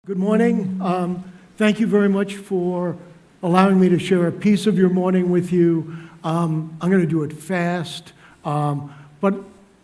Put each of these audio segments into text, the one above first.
Good morning. Thank you very much for allowing me to share a piece of your morning with you. I'm going to do it fast, but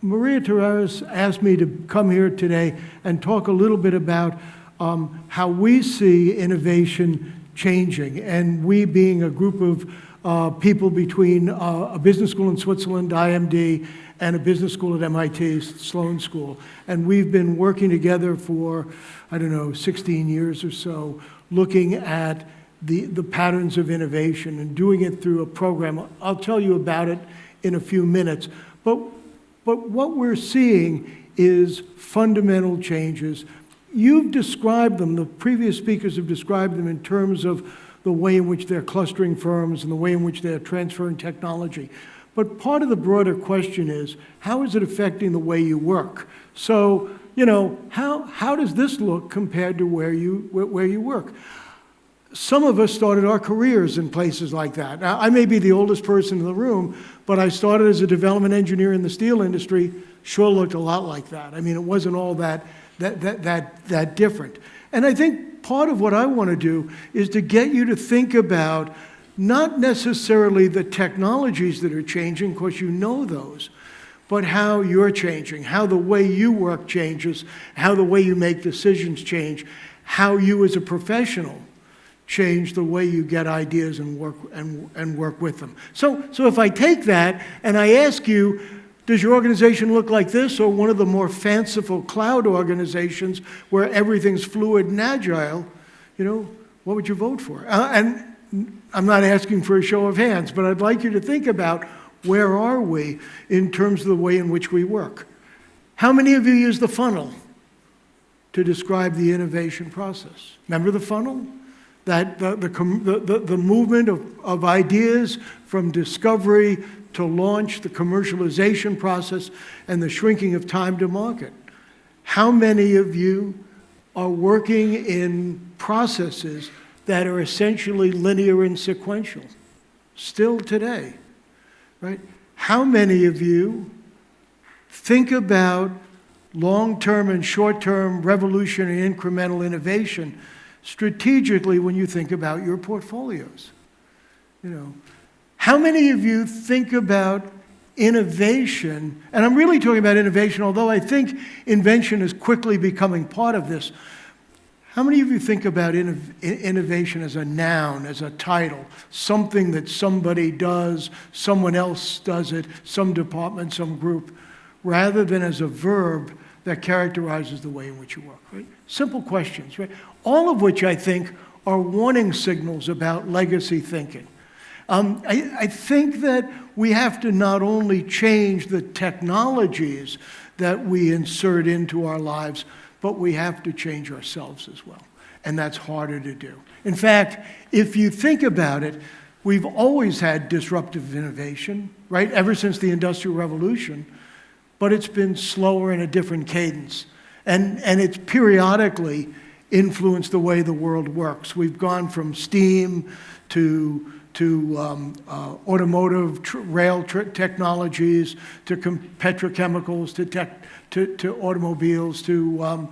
Maria Therese asked me to come here today and talk a little bit about how we see innovation changing, and we being a group of people between a business school in Switzerland, IMD, and a business school at MIT, Sloan School. And we've been working together for, 16 years or so, looking at the patterns of innovation and doing it through a program. I'll tell you about it in a few minutes. But what we're seeing is fundamental changes. You've described them, the previous speakers have described them in terms of the way in which they're clustering firms and the way in which they're transferring technology. But part of the broader question is, how is it affecting the way you work? So, how does this look compared to where you work? Some of us started our careers in places like that. Now, I may be the oldest person in the room, but I started as a development engineer in the steel industry. Sure looked a lot like that. I mean, it wasn't all that different. And I think part of what I want to do is to get you to think about not necessarily the technologies that are changing, because you know those, but how you're changing, how the way you work changes, how the way you make decisions change, how you as a professional change the way you get ideas and work with them. So if I take that and I ask you, does your organization look like this or one of the more fanciful cloud organizations where everything's fluid and agile, what would you vote for? And I'm not asking for a show of hands, but I'd like you to think about where are we in terms of the way in which we work. How many of you use the funnel to describe the innovation process? Remember the funnel? That the movement of ideas from discovery to launch, the commercialization process, and the shrinking of time to market. How many of you are working in processes that are essentially linear and sequential, still today, right? How many of you think about long-term and short-term revolutionary incremental innovation strategically when you think about your portfolios? How many of you think about innovation, and I'm really talking about innovation, although I think invention is quickly becoming part of this. How many of you think about innovation as a noun, as a title, something that somebody does, someone else does it, some department, some group, rather than as a verb that characterizes the way in which you work, right? Simple questions, right? All of which I think are warning signals about legacy thinking. I think that we have to not only change the technologies that we insert into our lives, but we have to change ourselves as well. And that's harder to do. In fact, if you think about it, we've always had disruptive innovation, right? Ever since the Industrial Revolution, but it's been slower in a different cadence. And it's periodically influenced the way the world works. We've gone from steam to automotive rail technologies, to petrochemicals, to automobiles, to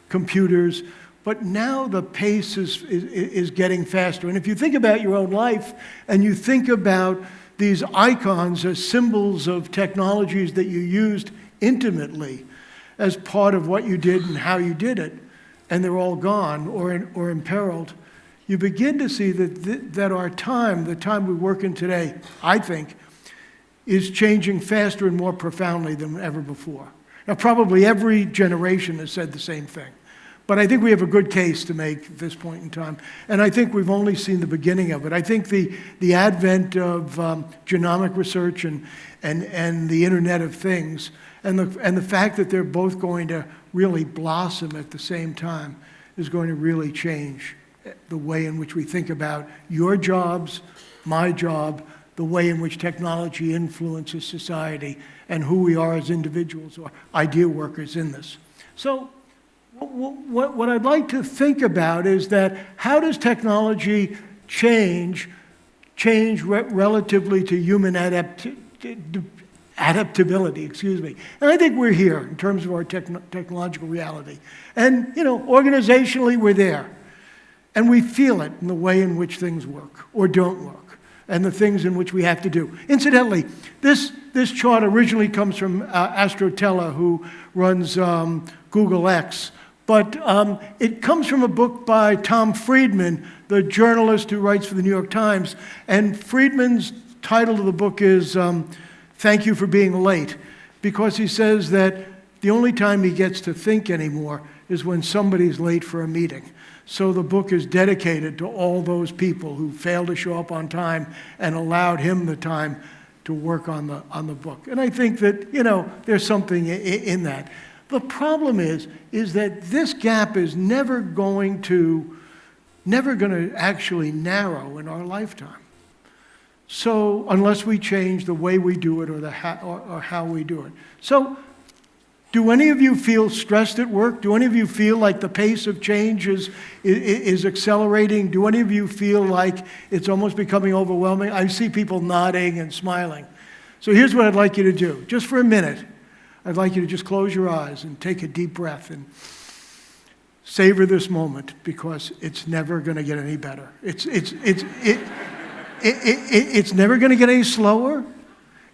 computers. But now the pace is getting faster. And if you think about your own life and you think about these icons as symbols of technologies that you used intimately as part of what you did and how you did it, and they're all gone or imperiled, you begin to see that our time, the time we work in today, I think, is changing faster and more profoundly than ever before. Now, probably every generation has said the same thing, but I think we have a good case to make at this point in time, and I think we've only seen the beginning of it. I think the advent of genomic research and the Internet of Things, and the fact that they're both going to really blossom at the same time is going to really change the way in which we think about your jobs, my job, the way in which technology influences society, and who we are as individuals or idea workers in this. So what I'd like to think about is that how does technology change relatively to human adaptability, excuse me. And I think we're here in terms of our technological reality. And, organizationally, we're there. And we feel it in the way in which things work or don't work, and the things in which we have to do. Incidentally, this chart originally comes from Astrotella, who runs Google X. But it comes from a book by Tom Friedman, the journalist who writes for the New York Times. And Friedman's title of the book is Thank You for Being Late, because he says that the only time he gets to think anymore is when somebody's late for a meeting. So the book is dedicated to all those people who failed to show up on time and allowed him the time to work on the book. And I think that, there's something in that. The problem is that this gap is never going to actually narrow in our lifetime. So unless we change the way we do it or how we do it. So do any of you feel stressed at work? Do any of you feel like the pace of change is accelerating? Do any of you feel like it's almost becoming overwhelming? I see people nodding and smiling. So here's what I'd like you to do. Just for a minute, I'd like you to just close your eyes and take a deep breath and savor this moment, because it's never going to get any better. It's never going to get any slower.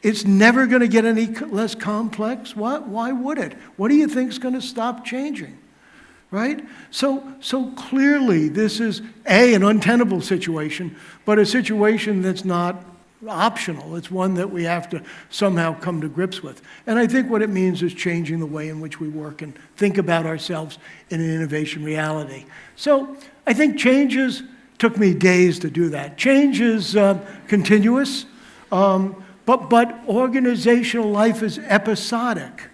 It's never going to get any less complex. Why would it? What do you think is going to stop changing? Right? So clearly this is, an untenable situation, but a situation that's not optional. It's one that we have to somehow come to grips with. And I think what it means is changing the way in which we work and think about ourselves in an innovation reality. So I think changes took me days to do that. Change is continuous. But organizational life is episodic.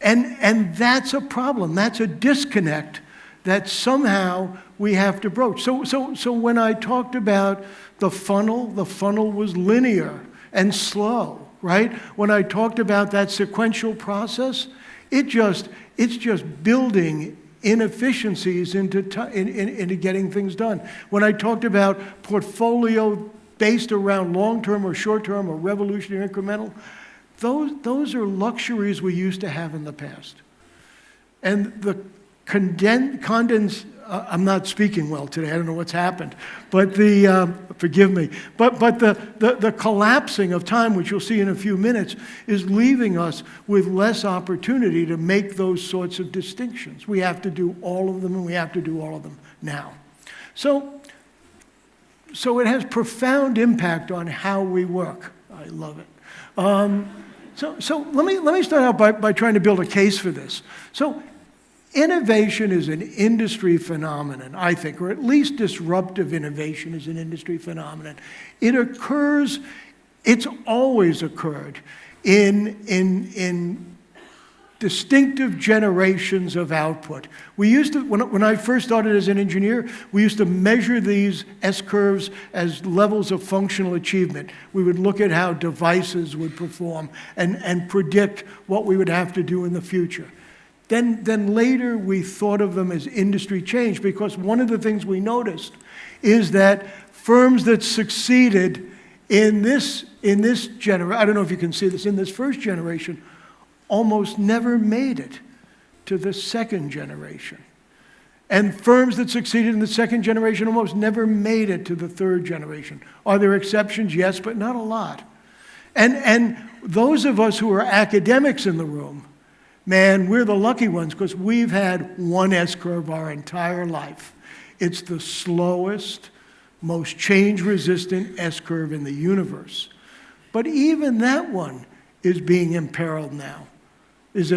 And that's a problem. That's a disconnect that somehow we have to broach. So when I talked about the funnel was linear and slow, right? When I talked about that sequential process, it's just building inefficiencies into getting things done. When I talked about portfolio based around long-term or short-term or revolutionary incremental, those are luxuries we used to have in the past. And the I'm not speaking well today, I don't know what's happened, but forgive me, but the collapsing of time, which you'll see in a few minutes, is leaving us with less opportunity to make those sorts of distinctions. We have to do all of them, and we have to do all of them now. So it has profound impact on how we work. I love it. So let me start out by trying to build a case for this. So innovation is an industry phenomenon, I think, or at least disruptive innovation is an industry phenomenon. It's always occurred in distinctive generations of output. We used to, when I first started as an engineer, we used to measure these S-curves as levels of functional achievement. We would look at how devices would perform and predict what we would have to do in the future. Then later we thought of them as industry change, because one of the things we noticed is that firms that succeeded in this generation, I don't know if you can see this, in this first generation, almost never made it to the second generation. And firms that succeeded in the second generation almost never made it to the third generation. Are there exceptions? Yes, but not a lot. And those of us who are academics in the room, man, we're the lucky ones, because we've had one S-curve our entire life. It's the slowest, most change-resistant S-curve in the universe. But even that one is being imperiled now. And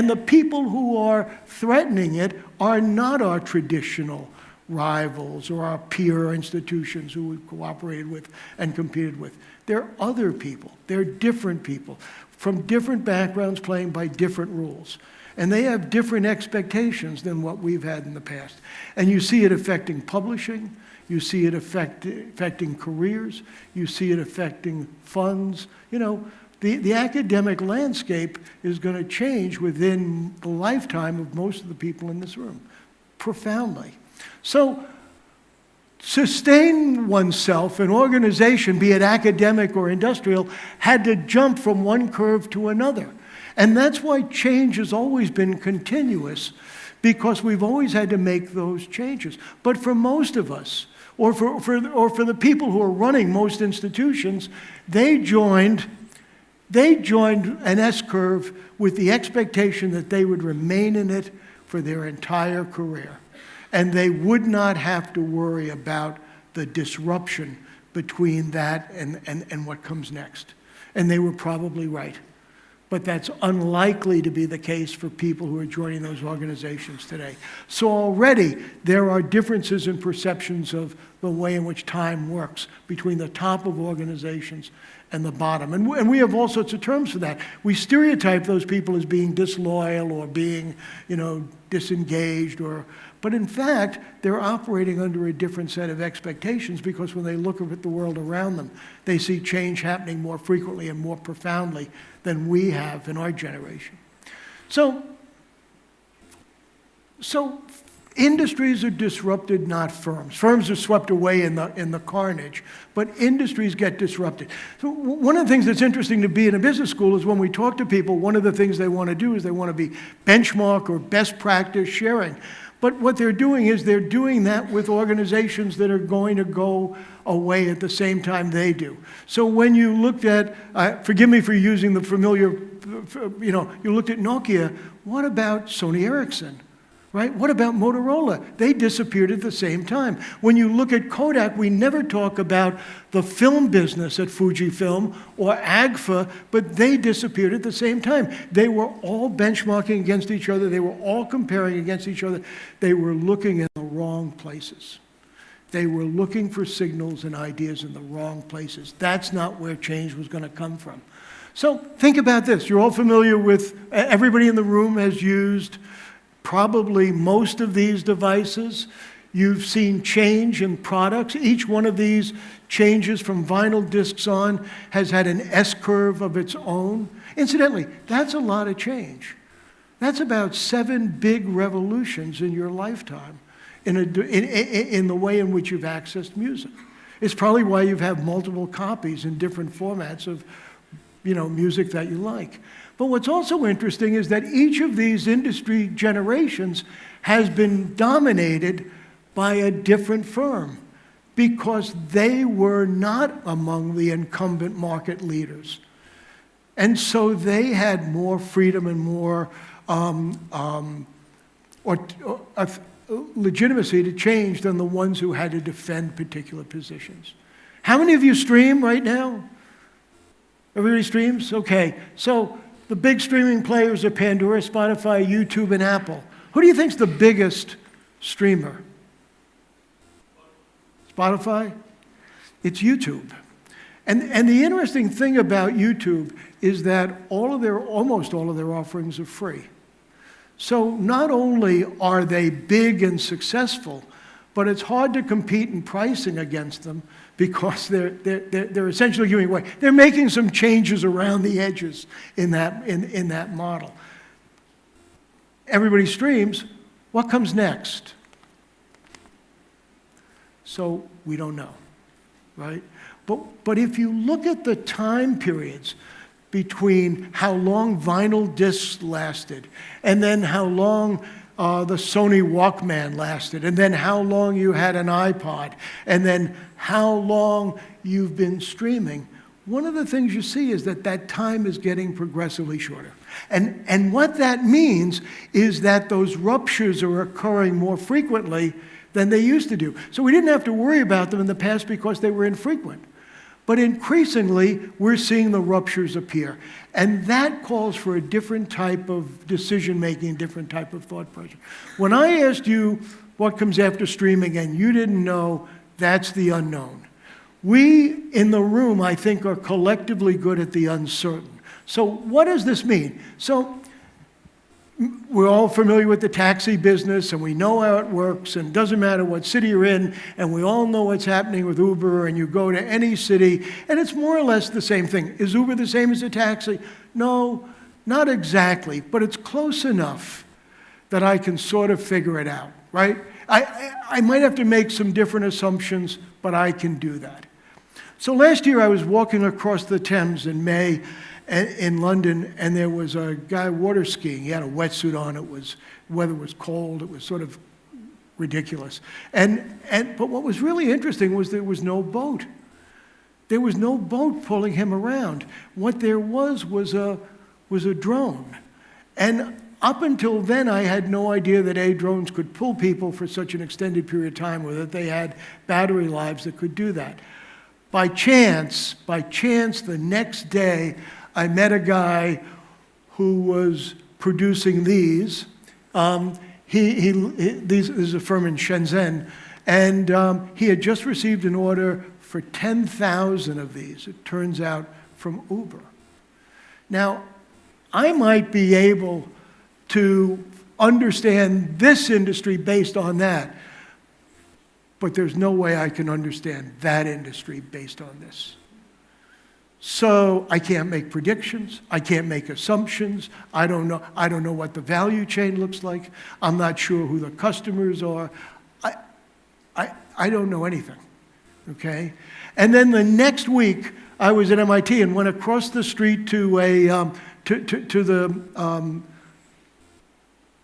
the people who are threatening it are not our traditional rivals or our peer institutions who we cooperated with and competed with. They're other people. They're different people from different backgrounds playing by different rules. And they have different expectations than what we've had in the past. And you see it affecting publishing. You see it affecting careers. You see it affecting funds. The academic landscape is going to change within the lifetime of most of the people in this room, profoundly. So sustain oneself, an organization, be it academic or industrial, had to jump from one curve to another. And that's why change has always been continuous, because we've always had to make those changes. But for most of us, or for the people who are running most institutions, they joined an S-curve with the expectation that they would remain in it for their entire career. And they would not have to worry about the disruption between that and what comes next. And they were probably right. But that's unlikely to be the case for people who are joining those organizations today. So already there are differences in perceptions of the way in which time works between the top of organizations and the bottom. And we have all sorts of terms for that. We stereotype those people as being disloyal or being, disengaged, but in fact, they're operating under a different set of expectations, because when they look at the world around them, they see change happening more frequently and more profoundly than we have in our generation. So industries are disrupted, not firms. Firms are swept away in the carnage, but industries get disrupted. So one of the things that's interesting to be in a business school is when we talk to people, one of the things they want to do is they want to be benchmark or best practice sharing. But what they're doing is they're doing that with organizations that are going to go away at the same time they do. So when you looked at, forgive me for using the familiar, you looked at Nokia, what about Sony Ericsson? Right? What about Motorola? They disappeared at the same time. When you look at Kodak, we never talk about the film business at Fujifilm or AGFA, but they disappeared at the same time. They were all benchmarking against each other. They were all comparing against each other. They were looking in the wrong places. They were looking for signals and ideas in the wrong places. That's not where change was going to come from. So think about this. You're all familiar with, everybody in the room has used probably most of these devices. You've seen change in products. Each one of these changes from vinyl discs on has had an S-curve of its own. Incidentally, that's a lot of change. That's about 7 big revolutions in your lifetime in the way in which you've accessed music. It's probably why you have multiple copies in different formats of music that you like. But what's also interesting is that each of these industry generations has been dominated by a different firm, because they were not among the incumbent market leaders. And so they had more freedom and more legitimacy to change than the ones who had to defend particular positions. How many of you stream right now? Everybody streams? Okay. So the big streaming players are Pandora, Spotify, YouTube, and Apple. Who do you think's the biggest streamer? Spotify? It's YouTube. And the interesting thing about YouTube is that almost all of their offerings are free. So not only are they big and successful, but it's hard to compete in pricing against them, because they're essentially giving away. They're making some changes around the edges in that model. Everybody streams. What comes next? So we don't know, right? But if you look at the time periods between how long vinyl discs lasted, and then how long the Sony Walkman lasted, and then how long you had an iPod, and then how long you've been streaming, one of the things you see is that time is getting progressively shorter. And what that means is that those ruptures are occurring more frequently than they used to do. So we didn't have to worry about them in the past because they were infrequent. But increasingly, we're seeing the ruptures appear. And that calls for a different type of decision-making, different type of thought process. When I asked you what comes after streaming and you didn't know, that's the unknown. We in the room, I think, are collectively good at the uncertain. So what does this mean? So we're all familiar with the taxi business, and we know how it works, and it doesn't matter what city you're in, and we all know what's happening with Uber, and you go to any city, and it's more or less the same thing. Is Uber the same as a taxi? No, not exactly, but it's close enough that I can sort of figure it out, right? I might have to make some different assumptions, but I can do that. So last year I was walking across the Thames in May in London, and there was a guy water skiing. He had a wetsuit on. Weather was cold. It was sort of ridiculous. But what was really interesting was there was no boat. There was no boat pulling him around. What there was a drone. And up until then, I had no idea that drones could pull people for such an extended period of time, or that they had battery lives that could do that. By chance, the next day, I met a guy who was producing these. This is a firm in Shenzhen, and he had just received an order for 10,000 of these, it turns out, from Uber. Now, I might be able to understand this industry based on that, but there's no way I can understand that industry based on this. So I can't make predictions. I can't make assumptions. I don't know what the value chain looks like. I'm not sure who the customers are. I don't know anything, okay? And then the next week, I was at MIT and went across the street to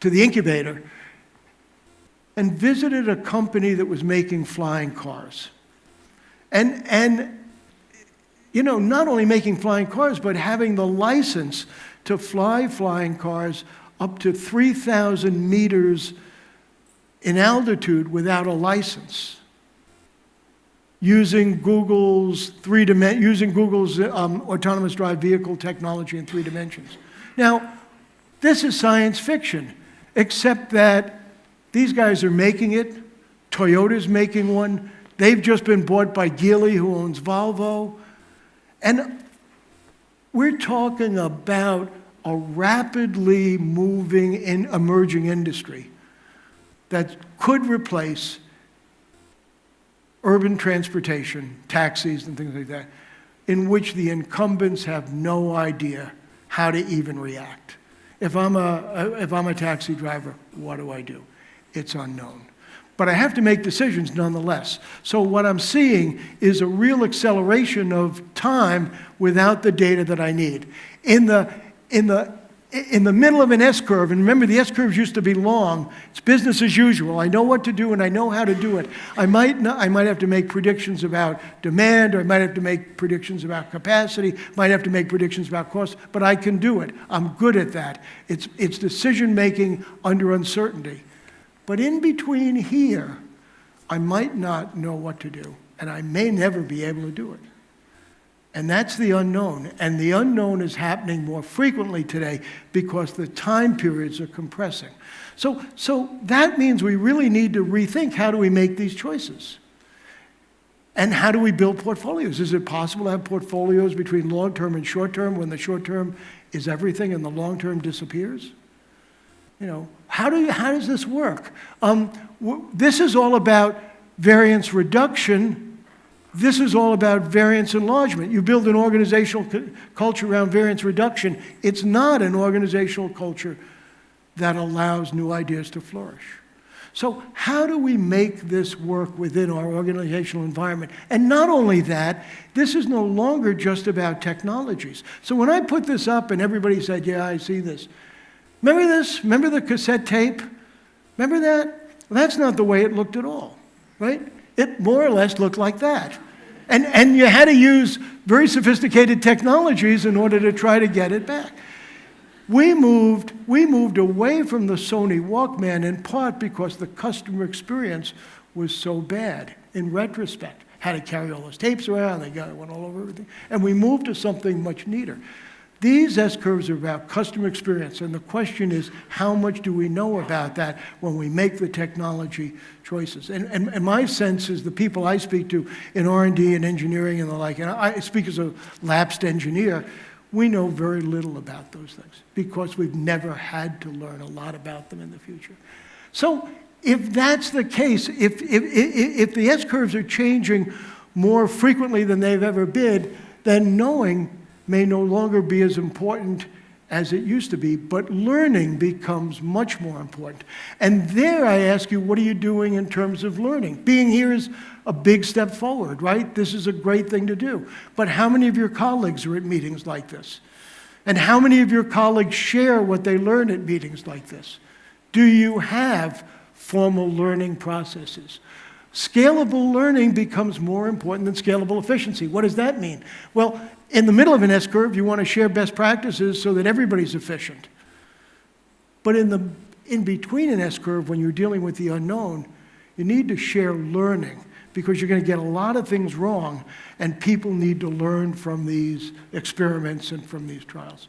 the incubator and visited a company that was making flying cars. And not only making flying cars, but having the license to fly flying cars up to 3,000 meters in altitude without a license, using Google's autonomous drive vehicle technology in 3 dimensions. Now, this is science fiction, except that these guys are making it. Toyota's making one. They've just been bought by Geely, who owns Volvo. And we're talking about a rapidly moving emerging industry that could replace urban transportation, taxis and things like that, in which the incumbents have no idea how to even react. If I'm a taxi driver, what do I do? It's unknown. But I have to make decisions nonetheless. So what I'm seeing is a real acceleration of time without the data that I need. In the middle of an S-curve, and remember the S-curves used to be long, it's business as usual. I know what to do and I know how to do it. I might have to make predictions about demand, or I might have to make predictions about capacity, might have to make predictions about cost, but I can do it. I'm good at that. It's decision-making under uncertainty. But in between here, I might not know what to do, and I may never be able to do it. And that's the unknown. And the unknown is happening more frequently today because the time periods are compressing. So that means we really need to rethink, how do we make these choices? And how do we build portfolios? Is it possible to have portfolios between long-term and short-term when the short-term is everything and the long-term disappears? How does this work? This is all about variance reduction. This is all about variance enlargement. You build an organizational culture around variance reduction. It's not an organizational culture that allows new ideas to flourish. So how do we make this work within our organizational environment? And not only that, this is no longer just about technologies. So when I put this up and everybody said, yeah, I see this. Remember this? Remember the cassette tape? Remember that? Well, that's not the way it looked at all, right? It more or less looked like that. And you had to use very sophisticated technologies in order to try to get it back. We moved away from the Sony Walkman in part because the customer experience was so bad in retrospect. Had to carry all those tapes around, went all over everything. And we moved to something much neater. These S-curves are about customer experience, and the question is, how much do we know about that when we make the technology choices? And my sense is the people I speak to in R&D and engineering and the like, and I speak as a lapsed engineer, we know very little about those things because we've never had to learn a lot about them in the future. So if that's the case, if the S-curves are changing more frequently than they've ever been, then knowing may no longer be as important as it used to be, but learning becomes much more important. And there I ask you, what are you doing in terms of learning? Being here is a big step forward, right? This is a great thing to do. But how many of your colleagues are at meetings like this? And how many of your colleagues share what they learn at meetings like this? Do you have formal learning processes? Scalable learning becomes more important than scalable efficiency. What does that mean? Well, in the middle of an S-curve, you want to share best practices so that everybody's efficient. But in between an S-curve, when you're dealing with the unknown, you need to share learning because you're going to get a lot of things wrong, and people need to learn from these experiments and from these trials.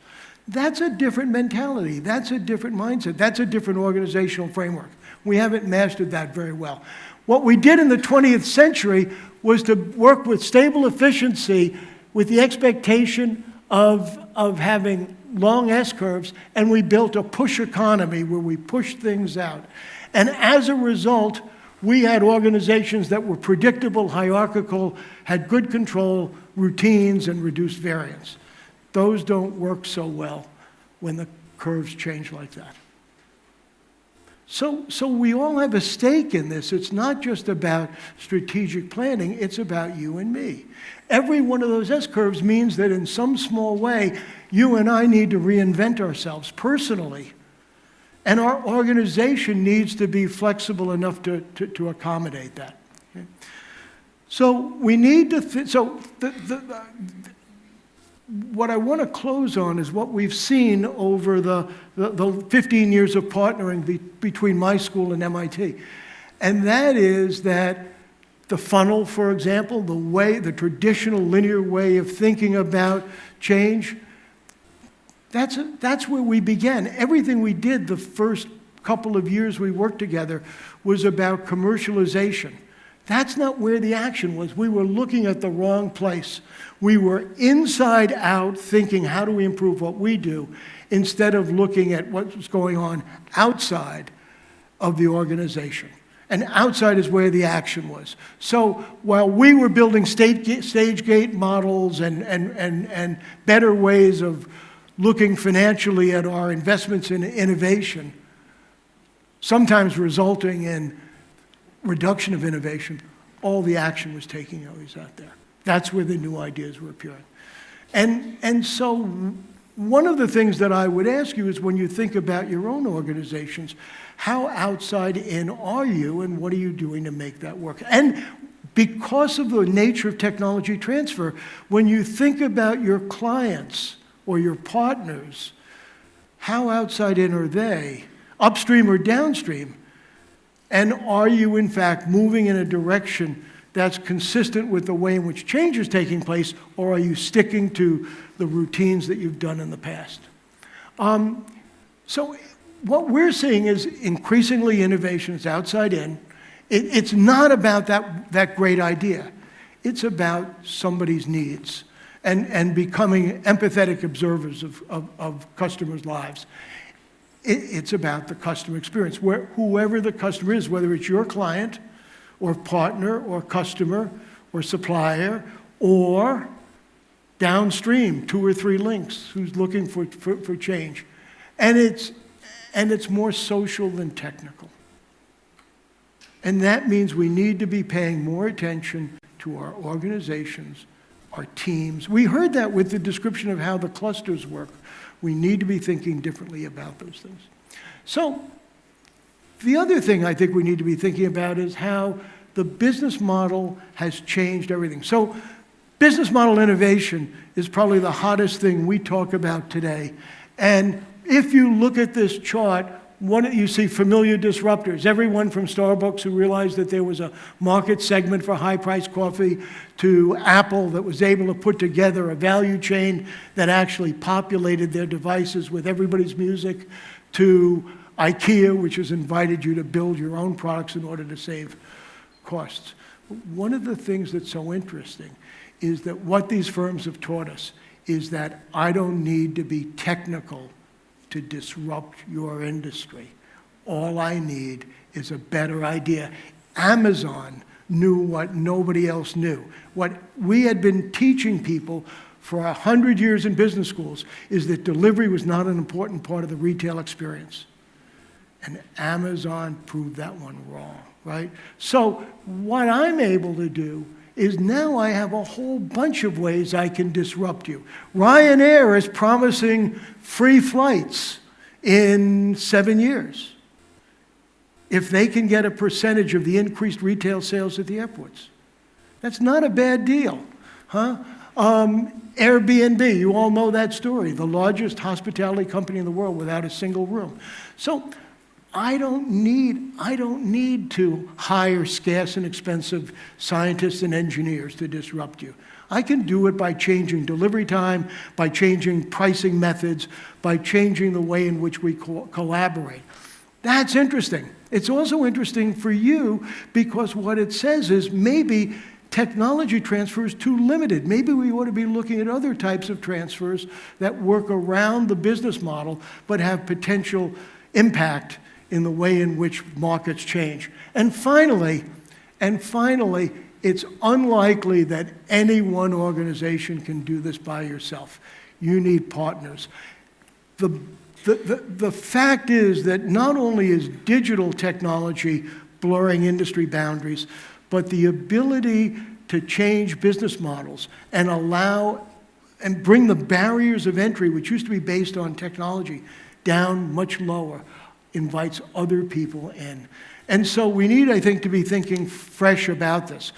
That's a different mentality. That's a different mindset. That's a different organizational framework. We haven't mastered that very well. What we did in the 20th century was to work with stable efficiency with the expectation of having long S-curves, and we built a push economy where we pushed things out. And as a result, we had organizations that were predictable, hierarchical, had good control, routines, and reduced variance. Those don't work so well when the curves change like that. So we all have a stake in this. It's not just about strategic planning, it's about you and me. Every one of those S-curves means that in some small way, you and I need to reinvent ourselves personally. And our organization needs to be flexible enough to accommodate that. Okay? So we need to, what I want to close on is what we've seen over the 15 years of partnering between my school and MIT. And that is that the funnel, for example, the traditional linear way of thinking about change, that's where we began. Everything we did the first couple of years we worked together was about commercialization. That's not where the action was. We were looking at the wrong place. We were inside out thinking, how do we improve what we do, instead of looking at what was going on outside of the organization. And outside is where the action was. So while we were building stage gate models and better ways of looking financially at our investments in innovation, sometimes resulting in reduction of innovation, all the action was taking place out there. That's where the new ideas were appearing. And so one of the things that I would ask you is when you think about your own organizations, how outside in are you and what are you doing to make that work? And because of the nature of technology transfer, when you think about your clients or your partners, how outside in are they, upstream or downstream? And are you, in fact, moving in a direction that's consistent with the way in which change is taking place, or are you sticking to the routines that you've done in the past? So what we're seeing is increasingly innovation is outside in. It's not about that great idea. It's about somebody's needs and becoming empathetic observers of customers' lives. It's about the customer experience, where whoever the customer is, whether it's your client or partner or customer or supplier or downstream, 2 or 3 links, who's looking for change. And it's more social than technical. And that means we need to be paying more attention to our organizations, our teams. We heard that with the description of how the clusters work. We need to be thinking differently about those things. So the other thing I think we need to be thinking about is how the business model has changed everything. So business model innovation is probably the hottest thing we talk about today. And if you look at this chart, you see familiar disruptors. Everyone from Starbucks who realized that there was a market segment for high-priced coffee, to Apple that was able to put together a value chain that actually populated their devices with everybody's music, to IKEA, which has invited you to build your own products in order to save costs. One of the things that's so interesting is that what these firms have taught us is that I don't need to be technical to disrupt your industry. All I need is a better idea. Amazon knew what nobody else knew. What we had been teaching people for 100 years in business schools is that delivery was not an important part of the retail experience. And Amazon proved that one wrong, right? So what I'm able to do is now I have a whole bunch of ways I can disrupt you. Ryanair is promising free flights in 7 years if they can get a percentage of the increased retail sales at the airports. That's not a bad deal, huh? Airbnb, you all know that story, the largest hospitality company in the world without a single room. So I don't need to hire scarce and expensive scientists and engineers to disrupt you. I can do it by changing delivery time, by changing pricing methods, by changing the way in which we collaborate. That's interesting. It's also interesting for you because what it says is maybe technology transfer is too limited. Maybe we ought to be looking at other types of transfers that work around the business model but have potential impact in the way in which markets change. And finally, it's unlikely that any one organization can do this by yourself. You need partners. The fact is that not only is digital technology blurring industry boundaries, but the ability to change business models and allow and bring the barriers of entry, which used to be based on technology, down much lower, invites other people in. And so we need, I think, to be thinking fresh about this.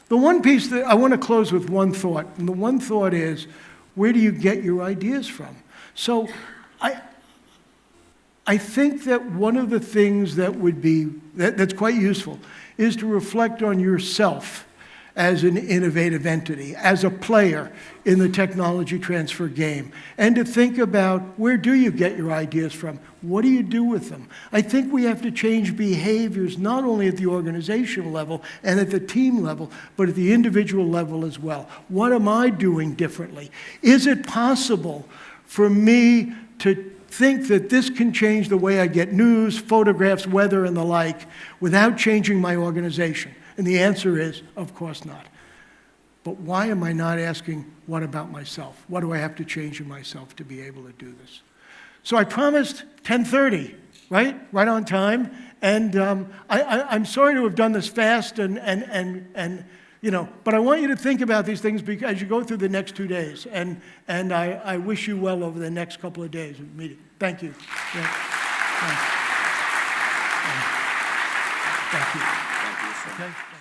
The one piece that I want to close with one thought, and the one thought is, where do you get your ideas from? So I think that one of the things that would be, that's quite useful, is to reflect on yourself as an innovative entity, as a player in the technology transfer game, and to think about where do you get your ideas from? What do you do with them? I think we have to change behaviors not only at the organizational level and at the team level, but at the individual level as well. What am I doing differently? Is it possible for me to think that this can change the way I get news, photographs, weather, and the like without changing my organization? And the answer is, of course not. But why am I not asking, what about myself? What do I have to change in myself to be able to do this? So I promised 10:30, right? Right on time. And I'm sorry to have done this fast and you know, but I want you to think about these things as you go through the next 2 days. And I wish you well over the next couple of days of meeting. Thank you. Yeah. Thank you. Okay.